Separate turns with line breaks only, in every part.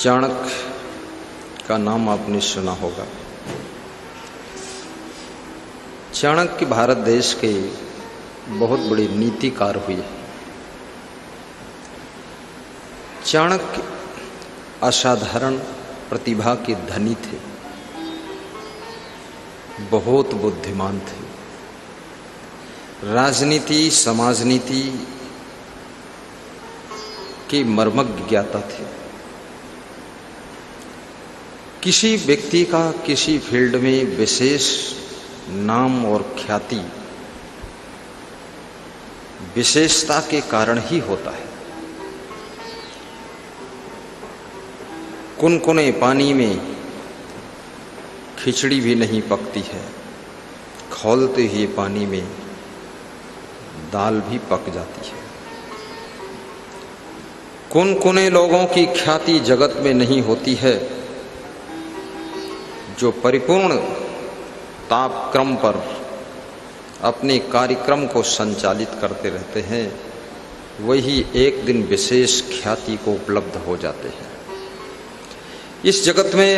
चाणक्य का नाम आपने सुना होगा। चाणक्य भारत देश के बहुत बड़े नीतिकार हुए। चाणक्य असाधारण प्रतिभा के धनी थे, बहुत बुद्धिमान थे, राजनीति समाजनीति के मर्मज्ञ ज्ञाता थे। किसी व्यक्ति का किसी फील्ड में विशेष नाम और ख्याति विशेषता के कारण ही होता है। कुनकुने पानी में खिचड़ी भी नहीं पकती है, खौलते हुए पानी में दाल भी पक जाती है। कुनकुने लोगों की ख्याति जगत में नहीं होती है, जो परिपूर्ण तापक्रम पर अपने कार्यक्रम को संचालित करते रहते हैं, वही एक दिन विशेष ख्याति को उपलब्ध हो जाते हैं। इस जगत में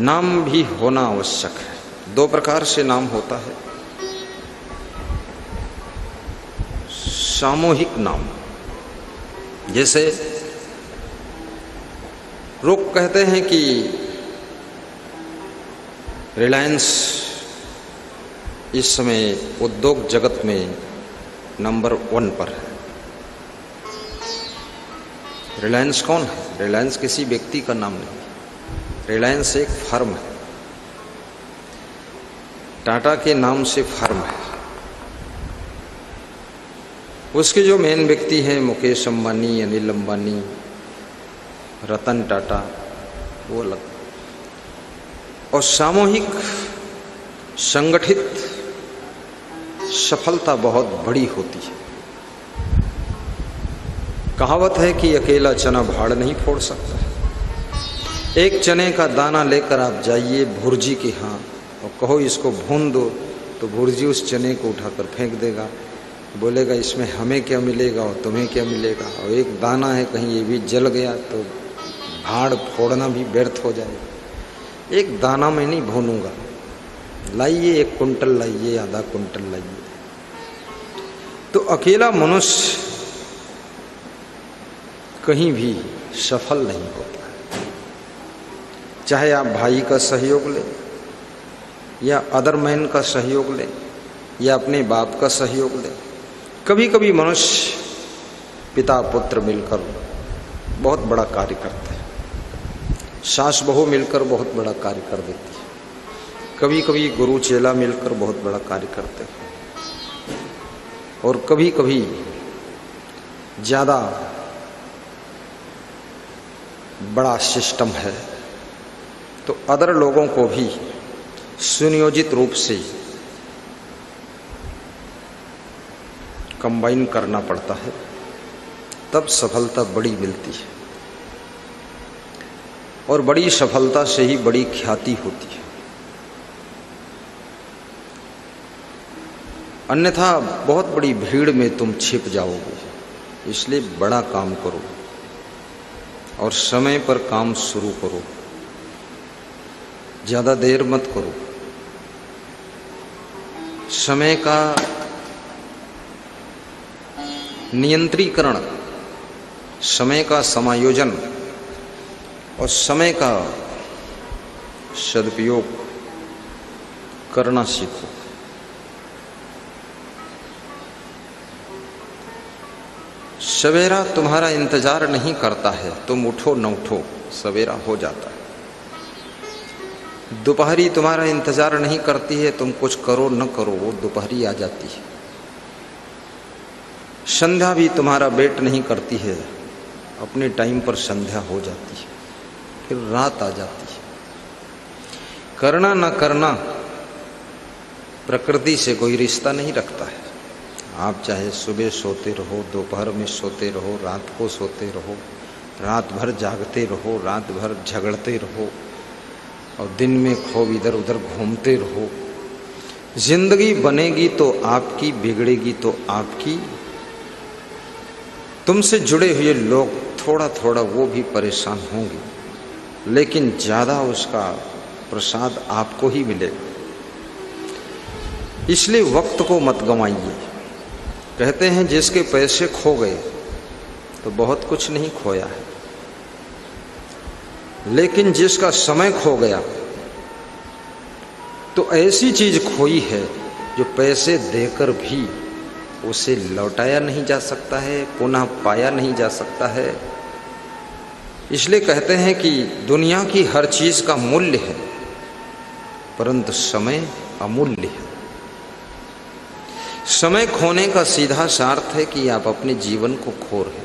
नाम भी होना आवश्यक है। दो प्रकार से नाम होता है। सामूहिक नाम, जैसे लोग कहते हैं कि रिलायंस इस समय उद्योग जगत में नंबर 1 पर है। रिलायंस कौन है? रिलायंस किसी व्यक्ति का नाम नहीं, रिलायंस एक फर्म है। टाटा के नाम से फर्म है। उसके जो मेन व्यक्ति हैं मुकेश अंबानी, अनिल अंबानी, रतन टाटा, वो अलग। और सामूहिक संगठित सफलता बहुत बड़ी होती है। कहावत है कि अकेला चना भाड़ नहीं फोड़ सकता। एक चने का दाना लेकर आप जाइए भुर्जी के यहाँ और कहो इसको भून दो, तो भुर्जी उस चने को उठाकर फेंक देगा, बोलेगा इसमें हमें क्या मिलेगा और तुम्हें क्या मिलेगा। और एक दाना है, कहीं ये भी जल गया तो भाड़ फोड़ना भी व्यर्थ हो जाएगा। एक दाना मैं नहीं भूनूंगा, लाइए 1 कुंटल लाइए, आधा कुंटल लाइए। तो अकेला मनुष्य कहीं भी सफल नहीं होता है। चाहे आप भाई का सहयोग लें या अदर मैन का सहयोग लें या अपने बाप का सहयोग लें, कभी कभी मनुष्य पिता पुत्र मिलकर बहुत बड़ा कार्य करते हैं। सास बहू मिलकर बहुत बड़ा कार्य कर देती है। कभी कभी गुरु चेला मिलकर बहुत बड़ा कार्य करते हैं। और कभी कभी ज़्यादा बड़ा सिस्टम है तो अदर लोगों को भी सुनियोजित रूप से कंबाइन करना पड़ता है, तब सफलता बड़ी मिलती है। और बड़ी सफलता से ही बड़ी ख्याति होती है। अन्यथा बहुत बड़ी भीड़ में तुम छिप जाओगे। इसलिए बड़ा काम करो और समय पर काम शुरू करो, ज़्यादा देर मत करो। समय का नियंत्रीकरण, समय का समायोजन और समय का सदुपयोग करना सीखो। सवेरा तुम्हारा इंतजार नहीं करता है, तुम उठो न उठो सवेरा हो जाता है। दोपहरी तुम्हारा इंतजार नहीं करती है, तुम कुछ करो न करो वो दोपहरी आ जाती है। संध्या भी तुम्हारा वेट नहीं करती है, अपने टाइम पर संध्या हो जाती है, फिर रात आ जाती है। करना न करना प्रकृति से कोई रिश्ता नहीं रखता है। आप चाहे सुबह सोते रहो, दोपहर में सोते रहो, रात को सोते रहो, रात भर जागते रहो, रात भर झगड़ते रहो और दिन में खूब इधर उधर घूमते रहो। जिंदगी बनेगी तो आपकी, बिगड़ेगी तो आपकी। तुमसे जुड़े हुए लोग थोड़ा थोड़ा वो भी परेशान होंगी, लेकिन ज़्यादा उसका प्रसाद आपको ही मिलेगा। इसलिए वक्त को मत गंवाइए। कहते हैं जिसके पैसे खो गए तो बहुत कुछ नहीं खोया है, लेकिन जिसका समय खो गया तो ऐसी चीज खोई है जो पैसे देकर भी उसे लौटाया नहीं जा सकता है, पुनः पाया नहीं जा सकता है। इसलिए कहते हैं कि दुनिया की हर चीज का मूल्य है, परंतु समय अमूल्य है। समय खोने का सीधा सा अर्थ है कि आप अपने जीवन को खो रहे हैं।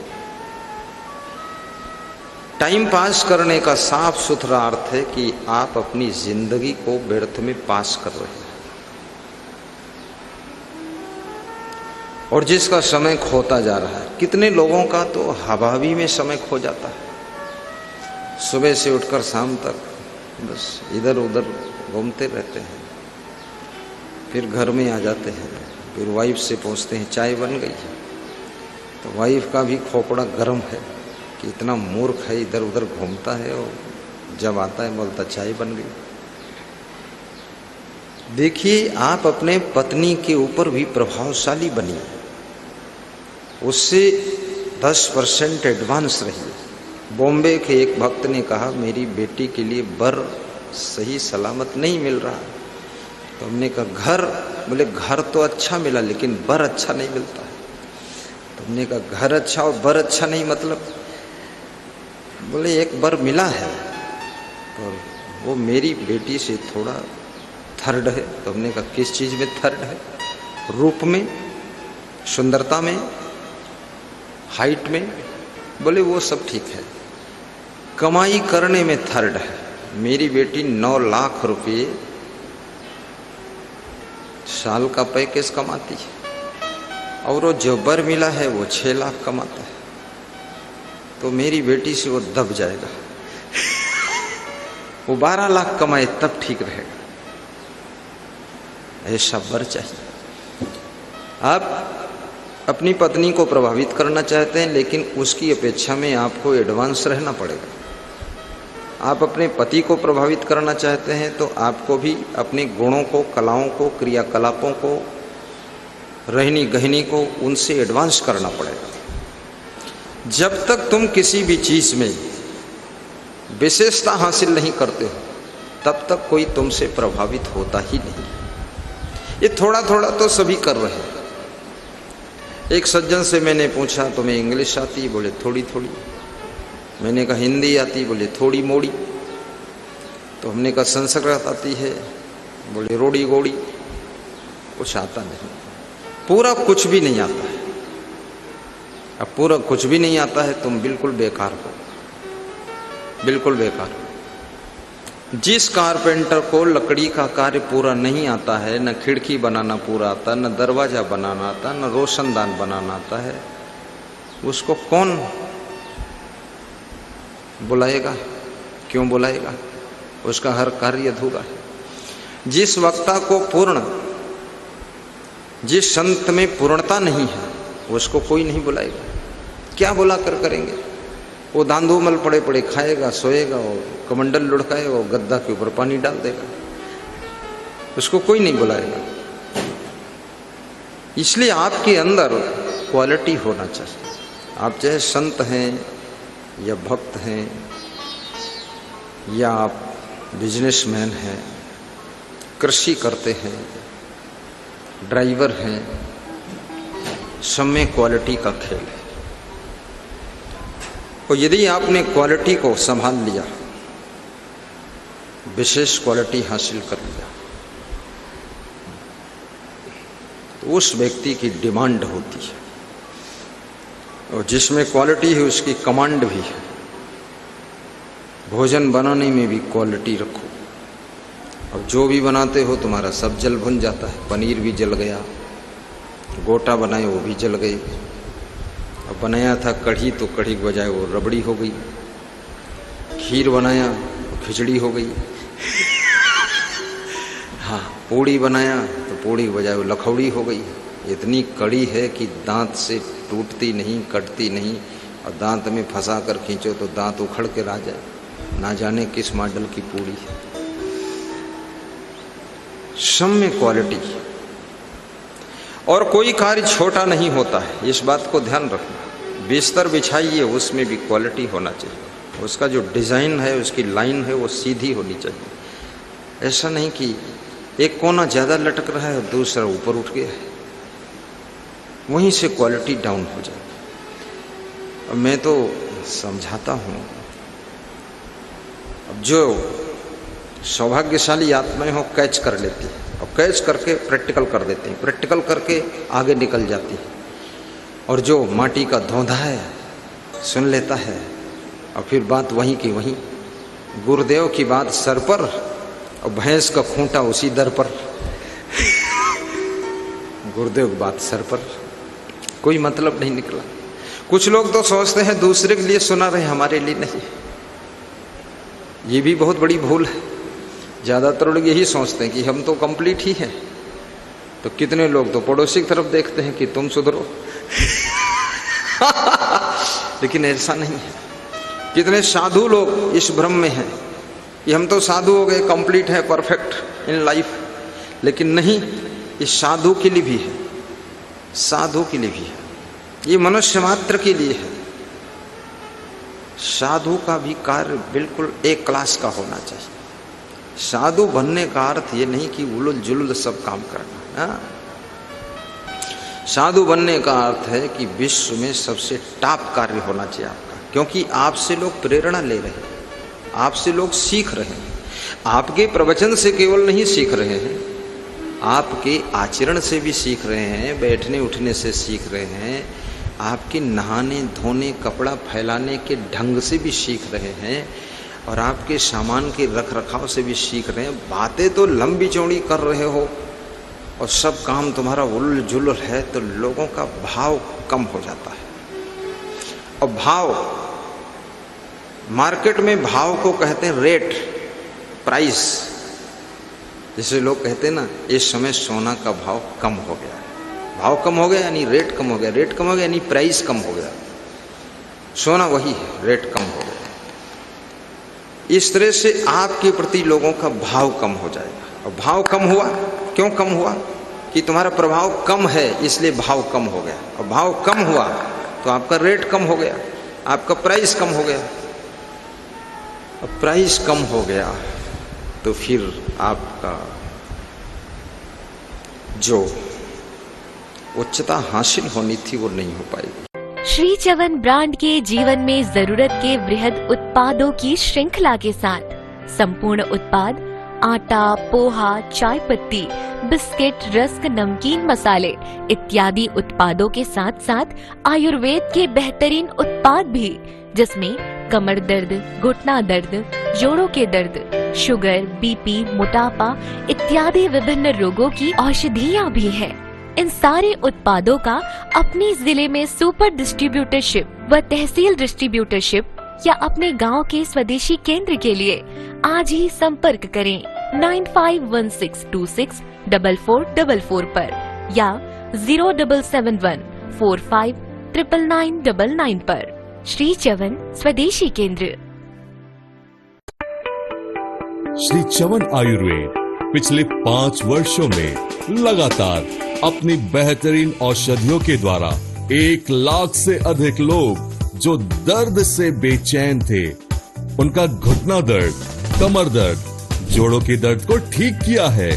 टाइम पास करने का साफ सुथरा अर्थ है कि आप अपनी जिंदगी को व्यर्थ में पास कर रहे हैं। और जिसका समय खोता जा रहा है, कितने लोगों का तो हवावी में समय खो जाता है। सुबह से उठकर शाम तक बस इधर उधर घूमते रहते हैं, फिर घर में आ जाते हैं, फिर वाइफ से पूछते हैं चाय बन गई है, तो वाइफ का भी खोपड़ा गर्म है कि इतना मूर्ख है, इधर उधर घूमता है और जब आता है बोलता चाय बन गई। देखिए, आप अपने पत्नी के ऊपर भी प्रभावशाली बनिए, उससे 10% एडवांस रहिए। बॉम्बे के एक भक्त ने कहा मेरी बेटी के लिए बर सही सलामत नहीं मिल रहा। तो हमने कहा घर, बोले घर तो अच्छा मिला लेकिन बर अच्छा नहीं मिलता है। तो हमने कहा घर अच्छा और बर अच्छा नहीं मतलब? बोले एक बर मिला है तो वो मेरी बेटी से थोड़ा थर्ड है। तो हमने कहा किस चीज़ में थर्ड है? रूप में, सुंदरता में, हाइट में? बोले वो सब ठीक है, कमाई करने में थर्ड है। मेरी बेटी 9 लाख रुपये साल का पैकेज कमाती है और वो जो बर मिला है वो 6 लाख कमाता है। तो मेरी बेटी से वो दब जाएगा। वो 12 लाख कमाए तब ठीक रहेगा। ऐसा बर चाहिए। आप अपनी पत्नी को प्रभावित करना चाहते हैं, लेकिन उसकी अपेक्षा में आपको एडवांस रहना पड़ेगा। आप अपने पति को प्रभावित करना चाहते हैं तो आपको भी अपने गुणों को, कलाओं को, क्रियाकलापों को, रहनी गहनी को उनसे एडवांस करना पड़ेगा। जब तक तुम किसी भी चीज में विशेषता हासिल नहीं करते हो तब तक कोई तुमसे प्रभावित होता ही नहीं। ये थोड़ा थोड़ा तो सभी कर रहे हैं। एक सज्जन से मैंने पूछा तुम्हें इंग्लिश आती? बोले थोड़ी थोड़ी। मैंने कहा हिंदी आती? बोले थोड़ी मोड़ी। तो हमने कहा संस्कृत आती है? बोले रोड़ी गोड़ी। कुछ आता नहीं, पूरा कुछ भी नहीं आता है। अब पूरा कुछ भी नहीं आता है, तुम बिल्कुल बेकार हो, बिल्कुल बेकार हो। जिस कारपेंटर को लकड़ी का कार्य पूरा नहीं आता है, न खिड़की बनाना पूरा आता, न दरवाजा बनाना आता, न रोशनदान बनाना आता है, उसको कौन बुलाएगा? क्यों बुलाएगा? उसका हर कार्य अधूरा है। जिस वक्ता को पूर्ण, जिस संत में पूर्णता नहीं है, उसको कोई नहीं बुलाएगा। क्या बुला कर करेंगे? वो धांधूमल पड़े पड़े खाएगा, सोएगा, और कमंडल लुढ़काएगा, वो गद्दा के ऊपर पानी डाल देगा, उसको कोई नहीं बुलाएगा। इसलिए आपके अंदर क्वालिटी होना चाहिए। आप चाहे संत हैं या भक्त हैं या आप बिजनेसमैन हैं, कृषि करते हैं, ड्राइवर हैं, सब में क्वालिटी का खेल है। और यदि आपने क्वालिटी को संभाल लिया, विशेष क्वालिटी हासिल कर लिया, तो उस व्यक्ति की डिमांड होती है। और जिसमें क्वालिटी है उसकी कमांड भी है। भोजन बनाने में भी क्वालिटी रखो। अब जो भी बनाते हो तुम्हारा सब जल भुन जाता है। पनीर भी जल गया, गोटा बनाए वो भी जल गए। अब बनाया था कढ़ी तो कढ़ी के बजाय वो रबड़ी हो गई। खीर बनाया तो खिचड़ी हो गई। हाँ, पूड़ी बनाया तो पूड़ी के बजाय वो लखौड़ी हो गई। इतनी कड़ी है कि दांत से टूटती नहीं, कटती नहीं, और दांत में फंसा कर खींचो तो दांत उखड़ के रह जाए, ना जाने किस मॉडल की पूड़ी है। सब में क्वालिटी, और कोई कार्य छोटा नहीं होता है, इस बात को ध्यान रखना। बिस्तर बिछाइए, उसमें भी क्वालिटी होना चाहिए, उसका जो डिज़ाइन है, उसकी लाइन है, वो सीधी होनी चाहिए। ऐसा नहीं कि एक कोना ज़्यादा लटक रहा है और दूसरा ऊपर उठ गया है, वहीं से क्वालिटी डाउन हो जाए। अब मैं तो समझाता हूँ, अब जो सौभाग्यशाली आत्माएं हो कैच कर लेती है, और कैच करके प्रैक्टिकल कर देती हैं, प्रैक्टिकल करके आगे निकल जाती है। और जो माटी का धौंधा है सुन लेता है, और फिर बात वहीं की वहीं, गुरुदेव की बात सर पर और भैंस का खूंटा उसी दर पर। गुरुदेव की बात सर पर, कोई मतलब नहीं निकला। कुछ लोग तो सोचते हैं दूसरे के लिए सुना रहे, हमारे लिए नहीं। ये भी बहुत बड़ी भूल है। ज़्यादातर लोग यही सोचते हैं कि हम तो कंप्लीट ही हैं, तो कितने लोग तो पड़ोसी की तरफ देखते हैं कि तुम सुधरो। लेकिन ऐसा नहीं है। कितने साधु लोग इस भ्रम में हैं कि हम तो साधु हो गए, कंप्लीट है, परफेक्ट इन लाइफ। लेकिन नहीं, इस साधु के लिए भी है, साधु के लिए भी है, ये मनुष्य मात्र के लिए है। साधु का भी कार्य बिल्कुल एक क्लास का होना चाहिए। साधु बनने का अर्थ ये नहीं कि उलुल जुलुल सब काम करना। साधु बनने का अर्थ है कि विश्व में सबसे टॉप कार्य होना चाहिए आपका, क्योंकि आपसे लोग प्रेरणा ले रहे हैं, आपसे लोग सीख रहे हैं। आपके प्रवचन से केवल नहीं सीख रहे हैं, आपके आचरण से भी सीख रहे हैं, बैठने उठने से सीख रहे हैं, आपके नहाने धोने कपड़ा फैलाने के ढंग से भी सीख रहे हैं, और आपके सामान के रख रखाव से भी सीख रहे हैं। बातें तो लंबी चौड़ी कर रहे हो और सब काम तुम्हारा उलझ जुलझ है, तो लोगों का भाव कम हो जाता है। और भाव, मार्केट में भाव को कहते हैं रेट, प्राइस। जैसे लोग कहते हैं ना, इस समय सोना का भाव कम हो गया है। भाव कम हो गया यानी रेट कम हो गया, रेट कम हो गया यानी प्राइस कम हो गया। सोना वही है, रेट कम हो गया। इस तरह से आपके प्रति लोगों का भाव कम हो जाएगा। और भाव कम हुआ, क्यों कम हुआ? कि तुम्हारा प्रभाव कम है, इसलिए भाव कम हो गया। और भाव कम हुआ तो आपका रेट कम हो गया, आपका प्राइस कम हो गया। और प्राइस कम हो गया तो फिर आपका जो उच्चता हासिल होनी थी वो नहीं हो पाएगी।
श्री च्यवन ब्रांड के जीवन में जरूरत के वृहद उत्पादों की श्रृंखला के साथ संपूर्ण उत्पाद आटा, पोहा, चाय पत्ती, बिस्किट, रस्क, नमकीन, मसाले इत्यादि उत्पादों के साथ साथ आयुर्वेद के बेहतरीन उत्पाद भी, जिसमें कमर दर्द, घुटना दर्द, जोड़ों के दर्द, शुगर, बीपी, मोटापा इत्यादि विभिन्न रोगों की औषधियाँ भी है। इन सारे उत्पादों का अपने जिले में सुपर डिस्ट्रीब्यूटरशिप व तहसील डिस्ट्रीब्यूटरशिप या अपने गांव के स्वदेशी केंद्र के लिए आज ही संपर्क करें 9516264444 पर या 0771459999 पर। श्री च्यवन स्वदेशी केंद्र।
श्री च्यवन आयुर्वेद पिछले 5 वर्षों में लगातार अपनी बेहतरीन औषधियों के द्वारा 1 लाख से अधिक लोग जो दर्द से बेचैन थे, उनका घुटना दर्द, कमर दर्द, जोड़ों के दर्द को ठीक किया है।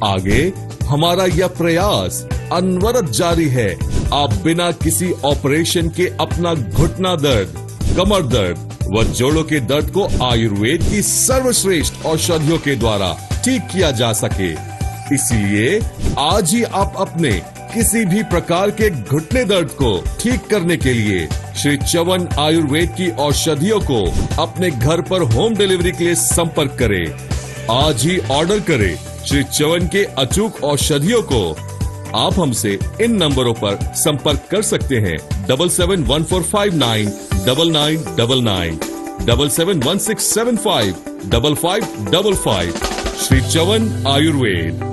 आगे हमारा यह प्रयास अनवरत जारी है। आप बिना किसी ऑपरेशन के अपना घुटना दर्द, कमर दर्द व जोड़ों के दर्द को आयुर्वेद की सर्वश्रेष्ठ औषधियों के द्वारा ठीक किया जा सके। इसलिए आज ही आप अपने किसी भी प्रकार के घुटने दर्द को ठीक करने के लिए श्री च्यवन आयुर्वेद की औषधियों को अपने घर पर होम डिलीवरी के लिए संपर्क करें। आज ही ऑर्डर करें श्री च्यवन के अचूक औषधियों को। आप हमसे इन नंबरों पर संपर्क कर सकते हैं 7714599999, 7716755555। श्री च्यवन आयुर्वेद।